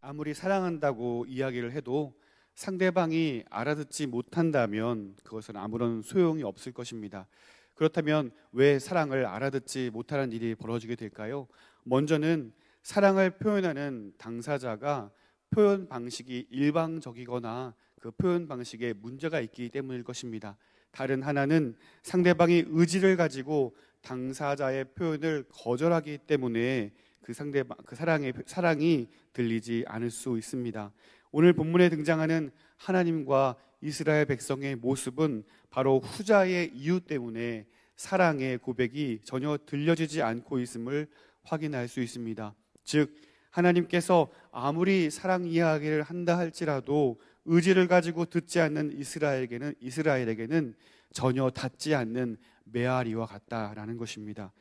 아무리 사랑한다고 이야기를 해도 상대방이 알아듣지 못한다면 그것은 아무런 소용이 없을 것입니다. 그렇다면 왜 사랑을 알아듣지 못하는 일이 벌어지게 될까요? 먼저는 사랑을 표현하는 당사자가 표현 방식이 일방적이거나 그 표현 방식에 문제가 있기 때문일 것입니다. 다른 하나는 상대방이 의지를 가지고 당사자의 표현을 거절하기 때문에 그 사랑이 들리지 않을 수 있습니다. 오늘 본문에 등장하는 하나님과 이스라엘 백성의 모습은 바로 후자의 이유 때문에 사랑의 고백이 전혀 들려지지 않고 있음을 확인할 수 있습니다. 즉, 하나님께서 아무리 사랑 이야기를 한다 할지라도 의지를 가지고 듣지 않는 이스라엘에게는 전혀 닿지 않는 메아리와 같다라는 것입니다.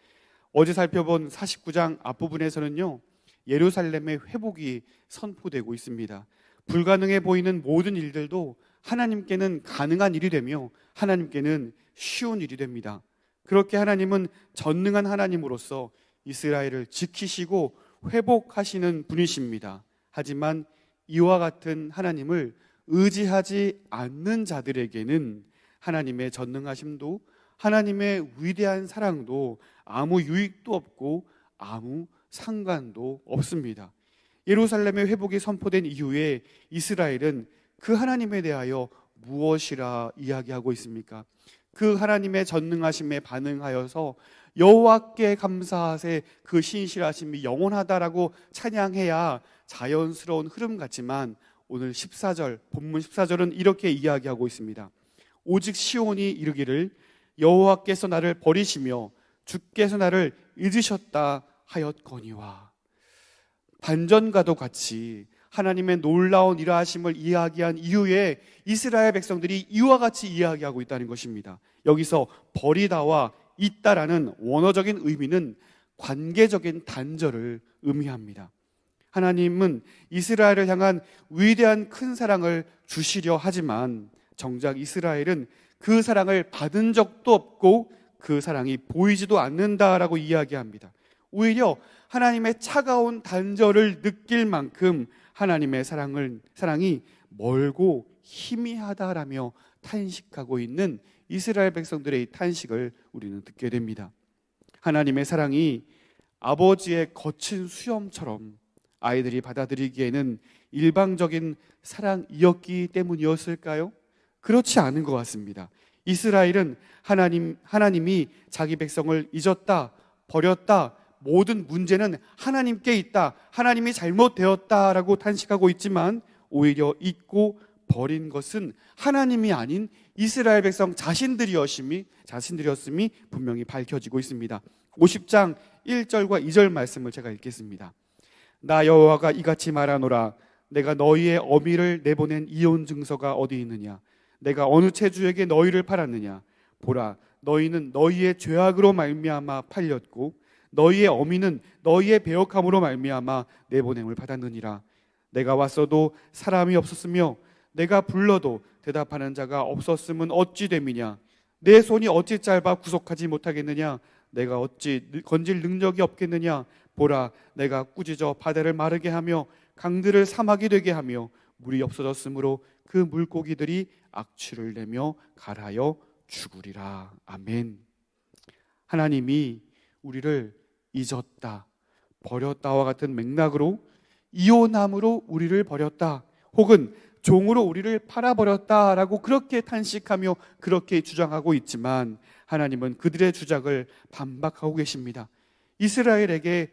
어제 살펴본 49장 앞부분에서는요, 예루살렘의 회복이 선포되고 있습니다. 불가능해 보이는 모든 일들도 하나님께는 가능한 일이 되며 하나님께는 쉬운 일이 됩니다. 그렇게 하나님은 전능한 하나님으로서 이스라엘을 지키시고 회복하시는 분이십니다. 하지만 이와 같은 하나님을 의지하지 않는 자들에게는 하나님의 전능하심도 하나님의 위대한 사랑도 아무 유익도 없고 아무 상관도 없습니다. 예루살렘의 회복이 선포된 이후에 이스라엘은 그 하나님에 대하여 무엇이라 이야기하고 있습니까? 그 하나님의 전능하심에 반응하여서 여호와께 감사하세, 그 신실하심이 영원하다라고 찬양해야 자연스러운 흐름 같지만 오늘 14절, 본문 14절은 이렇게 이야기하고 있습니다. 오직 시온이 이르기를 여호와께서 나를 버리시며 주께서 나를 잊으셨다 하였거니와. 반전과도 같이 하나님의 놀라운 일하심을 이야기한 이후에 이스라엘 백성들이 이와 같이 이야기하고 있다는 것입니다. 여기서 버리다와 있다라는 원어적인 의미는 관계적인 단절을 의미합니다. 하나님은 이스라엘을 향한 위대한 큰 사랑을 주시려 하지만 정작 이스라엘은 그 사랑을 받은 적도 없고 그 사랑이 보이지도 않는다라고 이야기합니다. 오히려 하나님의 차가운 단절을 느낄 만큼 하나님의 사랑이 멀고 희미하다라며 탄식하고 있는 이스라엘 백성들의 이 탄식을 우리는 듣게 됩니다. 하나님의 사랑이 아버지의 거친 수염처럼 아이들이 받아들이기에는 일방적인 사랑이었기 때문이었을까요? 그렇지 않은 것 같습니다. 이스라엘은 하나님이 자기 백성을 잊었다, 버렸다, 모든 문제는 하나님께 있다, 하나님이 잘못되었다라고 탄식하고 있지만 오히려 잊고 버린 것은 하나님이 아닌 이스라엘 백성 자신들이었음이 분명히 밝혀지고 있습니다. 50장 1절과 2절 말씀을 제가 읽겠습니다. 나 여호와가 이같이 말하노라. 내가 너희의 어미를 내보낸 이혼 증서가 어디 있느냐? 내가 어느 체주에게 너희를 팔았느냐? 보라, 너희는 너희의 죄악으로 말미암아 팔렸고 너희의 어미는 너희의 배역함으로 말미암아 내보냄을 받았느니라. 내가 왔어도 사람이 없었으며 내가 불러도 대답하는 자가 없었음은 어찌 됨이냐? 내 손이 어찌 짧아 구속하지 못하겠느냐? 내가 어찌 건질 능력이 없겠느냐? 보라, 내가 꾸짖어 바다를 마르게 하며 강들을 사막이 되게 하며 물이 없어졌으므로 그 물고기들이 악취를 내며 갈하여 죽으리라. 아멘. 하나님이 우리를 잊었다, 버렸다와 같은 맥락으로 이혼함으로 우리를 버렸다, 혹은 종으로 우리를 팔아버렸다라고 그렇게 탄식하며 그렇게 주장하고 있지만 하나님은 그들의 주장을 반박하고 계십니다. 이스라엘에게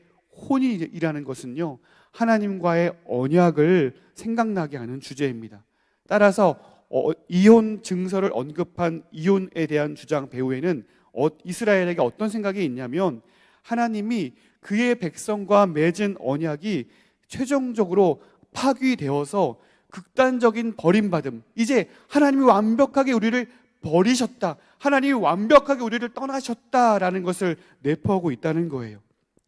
혼인이라는 것은요, 하나님과의 언약을 생각나게 하는 주제입니다. 따라서 이혼 증서를 언급한 이혼에 대한 주장 배후에는 이스라엘에게 어떤 생각이 있냐면 하나님이 그의 백성과 맺은 언약이 최종적으로 파괴되어서 극단적인 버림받음, 이제 하나님이 완벽하게 우리를 버리셨다, 하나님이 완벽하게 우리를 떠나셨다라는 것을 내포하고 있다는 거예요.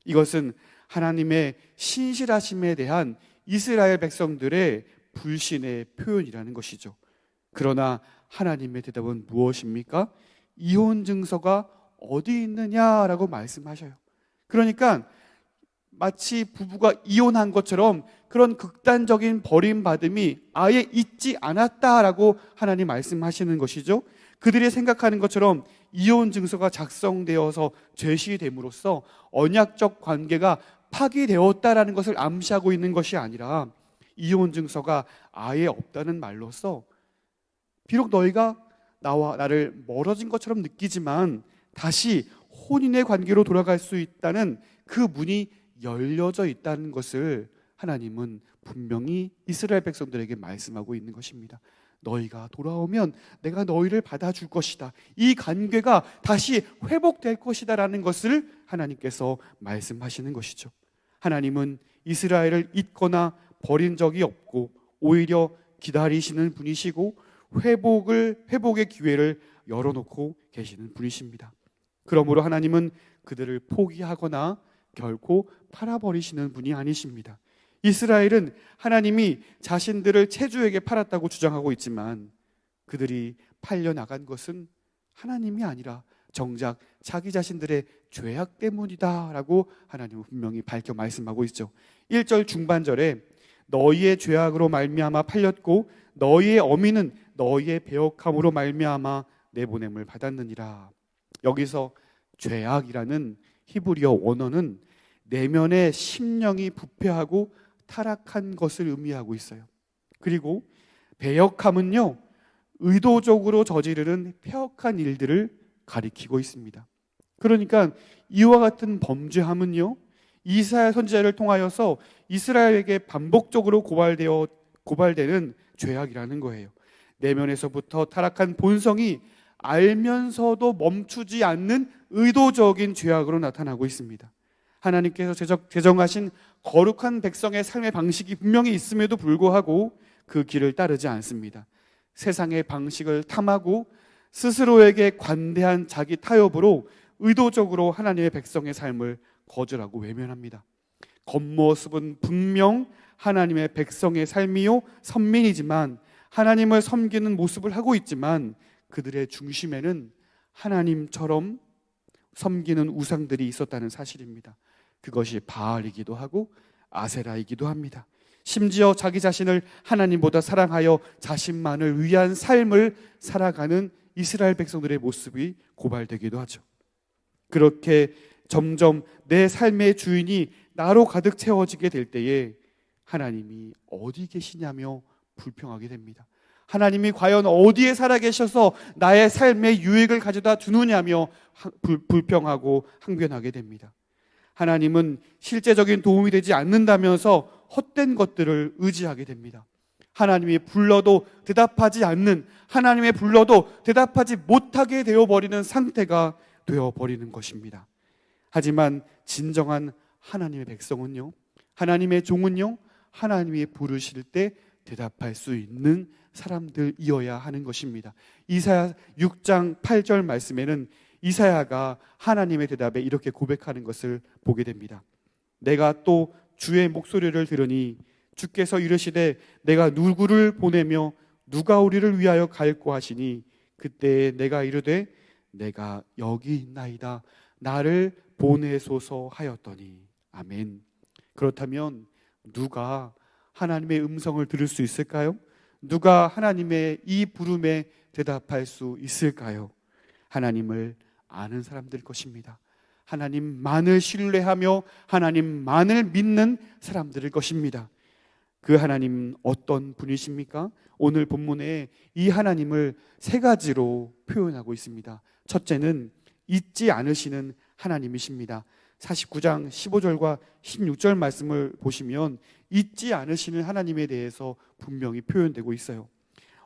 이것은 하나님의 신실하심에 대한 이스라엘 백성들의 불신의 표현이라는 것이죠. 그러나 하나님의 대답은 무엇입니까? 이혼 증서가 어디 있느냐라고 말씀하셔요. 그러니까 마치 부부가 이혼한 것처럼 그런 극단적인 버림받음이 아예 있지 않았다라고 하나님 말씀하시는 것이죠. 그들이 생각하는 것처럼 이혼 증서가 작성되어서 제시됨으로써 언약적 관계가 파기되었다라는 것을 암시하고 있는 것이 아니라, 이혼 증서가 아예 없다는 말로써 비록 너희가 나와 나를 멀어진 것처럼 느끼지만 다시 혼인의 관계로 돌아갈 수 있다는 그 문이 열려져 있다는 것을 하나님은 분명히 이스라엘 백성들에게 말씀하고 있는 것입니다. 너희가 돌아오면 내가 너희를 받아줄 것이다. 이 관계가 다시 회복될 것이다 라는 것을 하나님께서 말씀하시는 것이죠. 하나님은 이스라엘을 잊거나 버린 적이 없고 오히려 기다리시는 분이시고 회복의 기회를 열어놓고 계시는 분이십니다. 그러므로 하나님은 그들을 포기하거나 결코 팔아버리시는 분이 아니십니다. 이스라엘은 하나님이 자신들을 che주에게 팔았다고 주장하고 있지만 그들이 팔려나간 것은 하나님이 아니라 정작 자기 자신들의 죄악 때문이다라고 하나님은 분명히 밝혀 말씀하고 있죠. 1절 중반절에 너희의 죄악으로 말미암아 팔렸고 너희의 어미는 너희의 배역함으로 말미암아 내보냄을 받았느니라. 여기서 죄악이라는 히브리어 원어는 내면의 심령이 부패하고 타락한 것을 의미하고 있어요. 그리고 배역함은요, 의도적으로 저지르는 폐역한 일들을 가리키고 있습니다. 그러니까 이와 같은 범죄함은요, 이사야 선지자를 통하여서 이스라엘에게 반복적으로 고발되는 죄악이라는 거예요. 내면에서부터 타락한 본성이 알면서도 멈추지 않는 의도적인 죄악으로 나타나고 있습니다. 하나님께서 제정하신 거룩한 백성의 삶의 방식이 분명히 있음에도 불구하고 그 길을 따르지 않습니다. 세상의 방식을 탐하고 스스로에게 관대한 자기 타협으로 의도적으로 하나님의 백성의 삶을 거절하고 외면합니다. 겉모습은 분명 하나님의 백성의 삶이요 선민이지만 하나님을 섬기는 모습을 하고 있지만 그들의 중심에는 하나님처럼 섬기는 우상들이 있었다는 사실입니다. 그것이 바알이기도 하고 아세라이기도 합니다. 심지어 자기 자신을 하나님보다 사랑하여 자신만을 위한 삶을 살아가는 이스라엘 백성들의 모습이 고발되기도 하죠. 그렇게 점점 내 삶의 주인이 나로 가득 채워지게 될 때에 하나님이 어디 계시냐며 불평하게 됩니다. 하나님이 과연 어디에 살아계셔서 나의 삶의 유익을 가져다 주느냐며 불평하고 항변하게 됩니다. 하나님은 실제적인 도움이 되지 않는다면서 헛된 것들을 의지하게 됩니다. 하나님이 불러도 대답하지 않는, 하나님의 불러도 대답하지 못하게 되어버리는 상태가 되어버리는 것입니다. 하지만 진정한 하나님의 백성은요, 하나님의 종은요, 하나님이 부르실 때 대답할 수 있는 사람들이어야 하는 것입니다. 이사야 6장 8절 말씀에는 이사야가 하나님의 대답에 이렇게 고백하는 것을 보게 됩니다. 내가 또 주의 목소리를 들으니 주께서 이르시되 내가 누구를 보내며 누가 우리를 위하여 갈고 하시니 그때 내가 이르되 내가 여기 있나이다 나를 보내소서 하였더니. 아멘. 그렇다면 누가 하나님의 음성을 들을 수 있을까요? 누가 하나님의 이 부름에 대답할 수 있을까요? 하나님을 아는 사람들 것입니다. 하나님만을 신뢰하며 하나님만을 믿는 사람들일 것입니다. 그 하나님 어떤 분이십니까? 오늘 본문에 이 하나님을 세 가지로 표현하고 있습니다. 첫째는 잊지 않으시는 하나님이십니다. 49장 15절과 16절 말씀을 보시면 잊지 않으시는 하나님에 대해서 분명히 표현되고 있어요.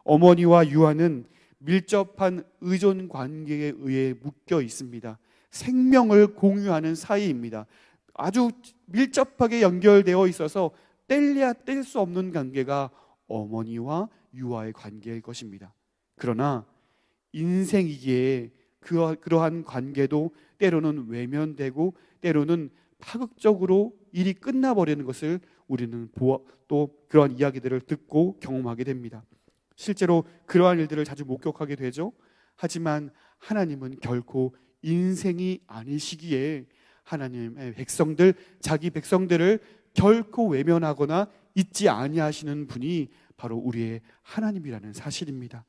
어머니와 유아는 밀접한 의존 관계에 의해 묶여 있습니다. 생명을 공유하는 사이입니다. 아주 밀접하게 연결되어 있어서 뗄래야 뗄 수 없는 관계가 어머니와 유아의 관계일 것입니다. 그러나 인생이기에 그러한 관계도 때로는 외면되고 때로는 파극적으로 일이 끝나버리는 것을 우리는 또 그러한 이야기들을 듣고 경험하게 됩니다. 실제로 그러한 일들을 자주 목격하게 되죠. 하지만 하나님은 결코 인생이 아니시기에 하나님의 백성들, 자기 백성들을 결코 외면하거나 잊지 아니하시는 분이 바로 우리의 하나님이라는 사실입니다.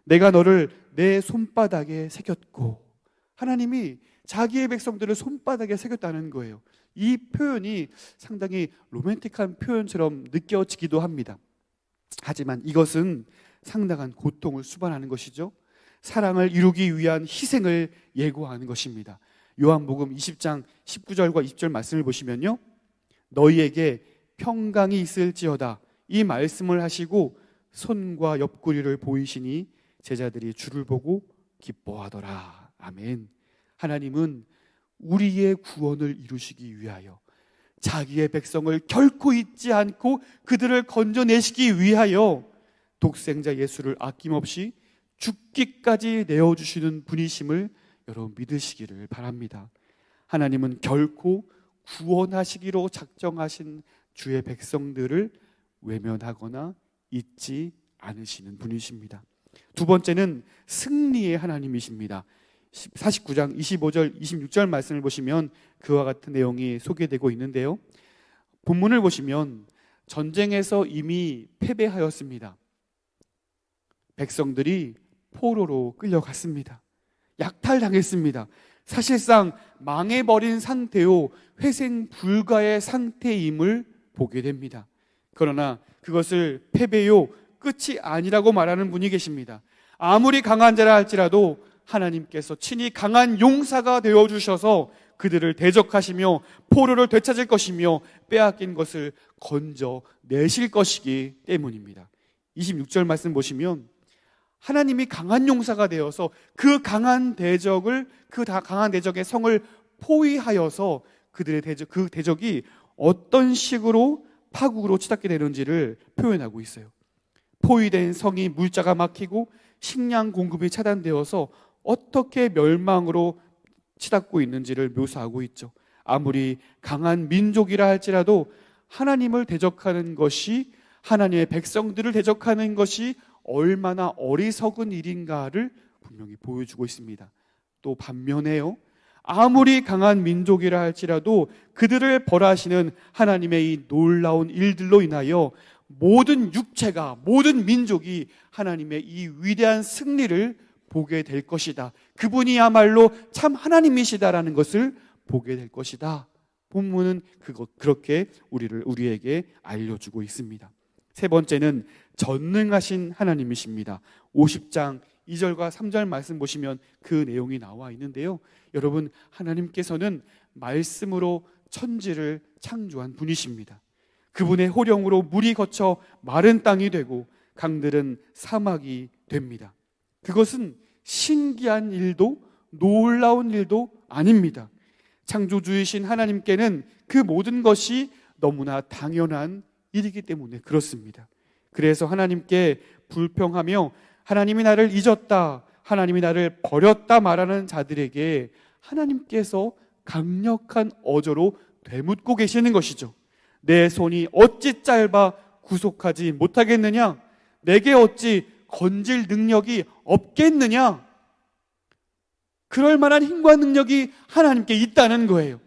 내가 너를 내 손바닥에 새겼고, 하나님이 자기의 백성들을 손바닥에 새겼다는 거예요. 이 표현이 상당히 로맨틱한 표현처럼 느껴지기도 합니다. 하지만 이것은 상당한 고통을 수반하는 것이죠. 사랑을 이루기 위한 희생을 예고하는 것입니다. 요한복음 20장 19절과 20절 말씀을 보시면요, 너희에게 평강이 있을지어다, 이 말씀을 하시고 손과 옆구리를 보이시니 제자들이 주를 보고 기뻐하더라. 아멘. 하나님은 우리의 구원을 이루시기 위하여, 자기의 백성을 결코 잊지 않고 그들을 건져내시기 위하여 독생자 예수를 아낌없이 죽기까지 내어주시는 분이심을 여러분 믿으시기를 바랍니다. 하나님은 결코 구원하시기로 작정하신 주의 백성들을 외면하거나 잊지 않으시는 분이십니다. 두 번째는 승리의 하나님이십니다. 49장 25절 26절 말씀을 보시면 그와 같은 내용이 소개되고 있는데요, 본문을 보시면 전쟁에서 이미 패배하였습니다. 백성들이 포로로 끌려갔습니다. 약탈당했습니다. 사실상 망해버린 상태요, 회생 불가의 상태임을 보게 됩니다. 그러나 그것을 패배요, 끝이 아니라고 말하는 분이 계십니다. 아무리 강한 자라 할지라도 하나님께서 친히 강한 용사가 되어주셔서 그들을 대적하시며 포로를 되찾을 것이며 빼앗긴 것을 건져내실 것이기 때문입니다. 26절 말씀 보시면 하나님이 강한 용사가 되어서 그 강한 대적의 성을 포위하여서 그들의 그 대적이 어떤 식으로 파국으로 치닫게 되는지를 표현하고 있어요. 포위된 성이 물자가 막히고 식량 공급이 차단되어서 어떻게 멸망으로 치닫고 있는지를 묘사하고 있죠. 아무리 강한 민족이라 할지라도 하나님을 대적하는 것이, 하나님의 백성들을 대적하는 것이 얼마나 어리석은 일인가를 분명히 보여주고 있습니다. 또 반면에요, 아무리 강한 민족이라 할지라도 그들을 벌하시는 하나님의 이 놀라운 일들로 인하여 모든 육체가, 모든 민족이 하나님의 이 위대한 승리를 보게 될 것이다. 그분이야말로 참 하나님이시다라는 것을 보게 될 것이다. 본문은 그렇게 우리에게 알려주고 있습니다. 세 번째는 전능하신 하나님이십니다. 50장 2절과 3절 말씀 보시면 그 내용이 나와 있는데요, 여러분, 하나님께서는 말씀으로 천지를 창조한 분이십니다. 그분의 호령으로 물이 거쳐 마른 땅이 되고 강들은 사막이 됩니다. 그것은 신기한 일도 놀라운 일도 아닙니다. 창조주이신 하나님께는 그 모든 것이 너무나 당연한 일이기 때문에 그렇습니다. 그래서 하나님께 불평하며 하나님이 나를 잊었다, 하나님이 나를 버렸다 말하는 자들에게 하나님께서 강력한 어조로 되묻고 계시는 것이죠. 내 손이 어찌 짧아 구속하지 못하겠느냐? 내게 어찌 건질 능력이 없겠느냐? 그럴 만한 힘과 능력이 하나님께 있다는 거예요.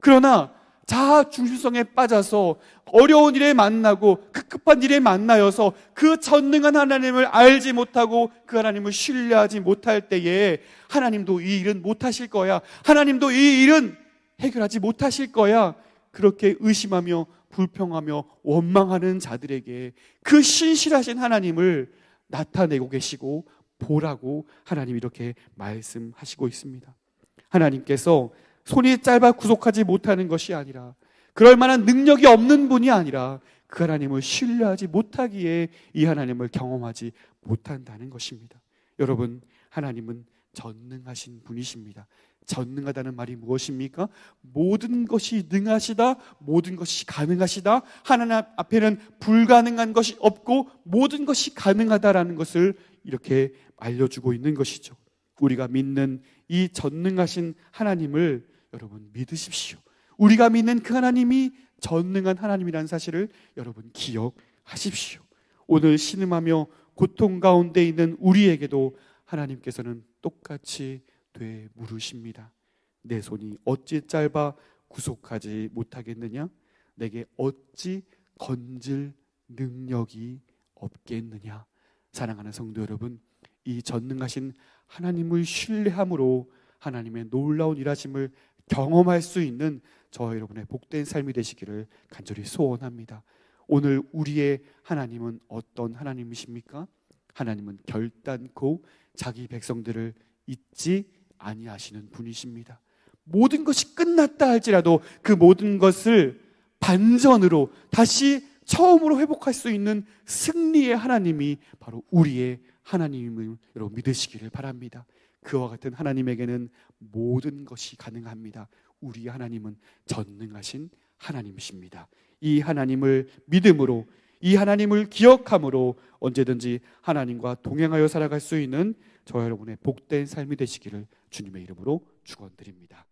그러나 자아 중심성에 빠져서 어려운 일에 만나고 급급한 일에 만나여서 그 전능한 하나님을 알지 못하고 그 하나님을 신뢰하지 못할 때에 하나님도 이 일은 못하실 거야, 하나님도 이 일은 해결하지 못하실 거야, 그렇게 의심하며 불평하며 원망하는 자들에게 그 신실하신 하나님을 나타내고 계시고 보라고 하나님이 이렇게 말씀하시고 있습니다. 하나님께서 손이 짧아 구속하지 못하는 것이 아니라, 그럴 만한 능력이 없는 분이 아니라 그 하나님을 신뢰하지 못하기에 이 하나님을 경험하지 못한다는 것입니다. 여러분, 하나님은 전능하신 분이십니다. 전능하다는 말이 무엇입니까? 모든 것이 능하시다, 모든 것이 가능하시다, 하나님 앞에는 불가능한 것이 없고 모든 것이 가능하다라는 것을 이렇게 알려주고 있는 것이죠. 우리가 믿는 이 전능하신 하나님을 여러분 믿으십시오. 우리가 믿는 그 하나님이 전능한 하나님이라는 사실을 여러분 기억하십시오. 오늘 신음하며 고통 가운데 있는 우리에게도 하나님께서는 똑같이 되물으십니다. 내 손이 어찌 짧아 구속하지 못하겠느냐? 내게 어찌 건질 능력이 없겠느냐? 사랑하는 성도 여러분, 이 전능하신 하나님을 신뢰함으로 하나님의 놀라운 일하심을 경험할 수 있는 저와 여러분의 복된 삶이 되시기를 간절히 소원합니다. 오늘 우리의 하나님은 어떤 하나님이십니까? 하나님은 결단코 자기 백성들을 잊지 아니하시는 분이십니다. 모든 것이 끝났다 할지라도 그 모든 것을 반전으로 다시 처음으로 회복할 수 있는 승리의 하나님이 바로 우리의 하나님임을 여러분 믿으시기를 바랍니다. 그와 같은 하나님에게는 모든 것이 가능합니다. 우리 하나님은 전능하신 하나님이십니다. 이 하나님을 믿음으로, 이 하나님을 기억함으로 언제든지 하나님과 동행하여 살아갈 수 있는 저와 여러분의 복된 삶이 되시기를 주님의 이름으로 축원드립니다.